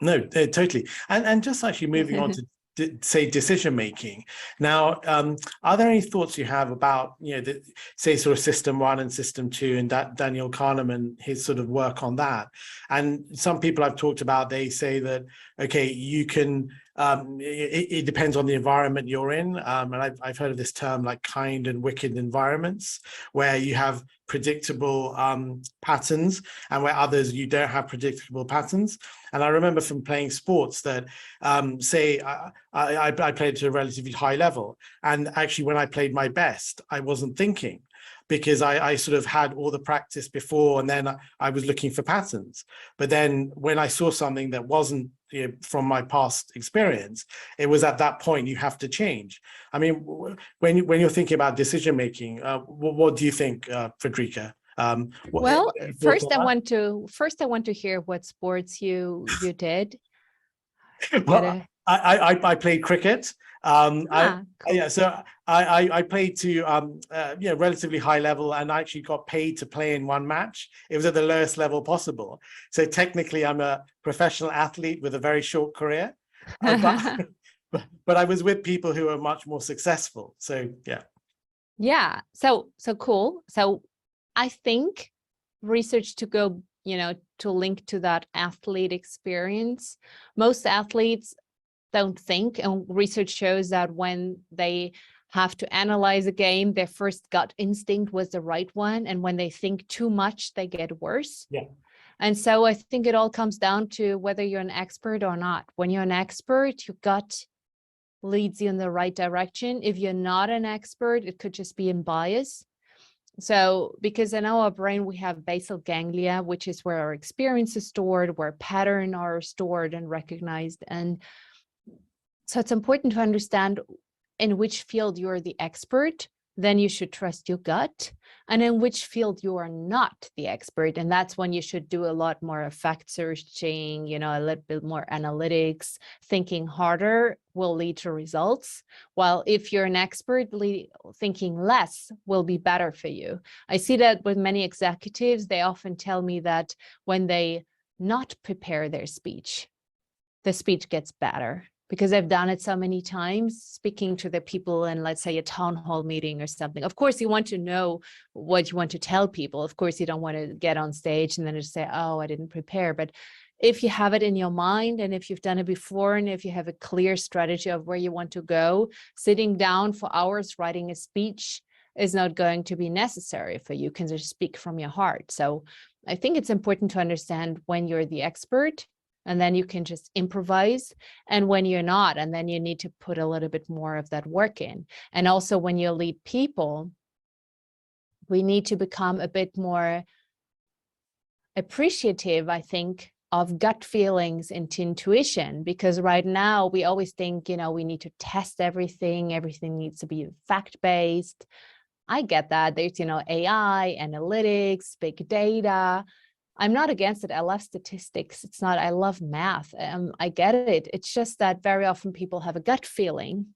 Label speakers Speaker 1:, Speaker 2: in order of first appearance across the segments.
Speaker 1: No, totally. And just actually moving on to say decision making. Now, are there any thoughts you have about, say sort of system 1 and system 2 and Daniel Kahneman, his sort of work on that? And some people I've talked about, they say that, okay, you can, it depends on the environment you're in. And I've heard of this term like kind and wicked environments, where you have predictable patterns and where others you don't have predictable patterns. And I remember from playing sports that, say, I played to a relatively high level. And actually, when I played my best, I wasn't thinking, because I sort of had all the practice before, and then I was looking for patterns. But then when I saw something that wasn't from my past experience, it was at that point you have to change. I mean, when you're thinking about decision making, what do you think, Frederica?
Speaker 2: Well, first I want to hear what sports you did.
Speaker 1: Well, I played cricket.
Speaker 2: Cool.
Speaker 1: So I played to relatively high level, and I actually got paid to play in one match. It was at the lowest level possible. So technically, I'm a professional athlete with a very short career, but I was with people who are much more successful. So yeah.
Speaker 2: Yeah. So cool. So I think research to go, to link to that athlete experience. Most athletes don't think, and research shows that when they have to analyze a game, their first gut instinct was the right one. And when they think too much, they get worse.
Speaker 1: Yeah.
Speaker 2: And so I think it all comes down to whether you're an expert or not. When you're an expert, your gut leads you in the right direction. If you're not an expert, it could just be in bias. So, because in our brain, we have basal ganglia, which is where our experience is stored, where patterns are stored and recognized. And so it's important to understand in which field you're the expert, then you should trust your gut, and in which field you are not the expert. And that's when you should do a lot more fact searching, a little bit more analytics. Thinking harder will lead to results, while if you're an expert, thinking less will be better for you. I see that with many executives. They often tell me that when they not prepare their speech, the speech gets better, because I've done it so many times, speaking to the people in, let's say, a town hall meeting or something. Of course, you want to know what you want to tell people. Of course, you don't want to get on stage and then just say, oh, I didn't prepare. But if you have it in your mind, and if you've done it before, and if you have a clear strategy of where you want to go, sitting down for hours writing a speech is not going to be necessary for you. You can just speak from your heart. So I think it's important to understand when you're the expert, and then you can just improvise, and when you're not, and then you need to put a little bit more of that work in. And also when you lead people, we need to become a bit more appreciative, I think, of gut feelings and intuition, because right now we always think, we need to test everything. Everything needs to be fact-based. I get that. There's, AI, analytics, big data. I'm not against it. I love statistics. It's not, I love math. I get it. It's just that very often people have a gut feeling.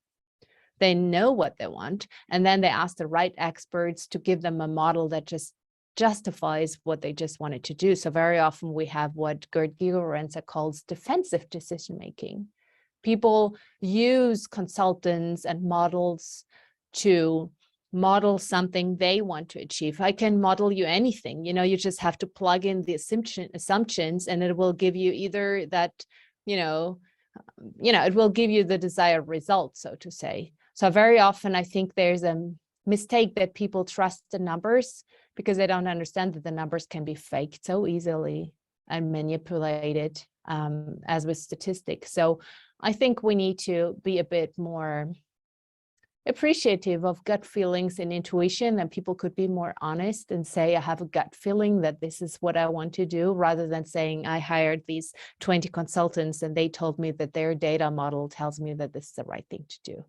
Speaker 2: They know what they want. And then they ask the right experts to give them a model that just justifies what they just wanted to do. So very often we have what Gerd Gigerenzer calls defensive decision-making. People use consultants and models to model something they want to achieve. I can model you anything, you just have to plug in the assumptions, and it will give you either that, it will give you the desired result, so to say. So very often I think there's a mistake that people trust the numbers because they don't understand that the numbers can be faked so easily and manipulated, as with statistics. So I think we need to be a bit more appreciative of gut feelings and intuition, and people could be more honest and say, I have a gut feeling that this is what I want to do, rather than saying, I hired these 20 consultants and they told me that their data model tells me that this is the right thing to do.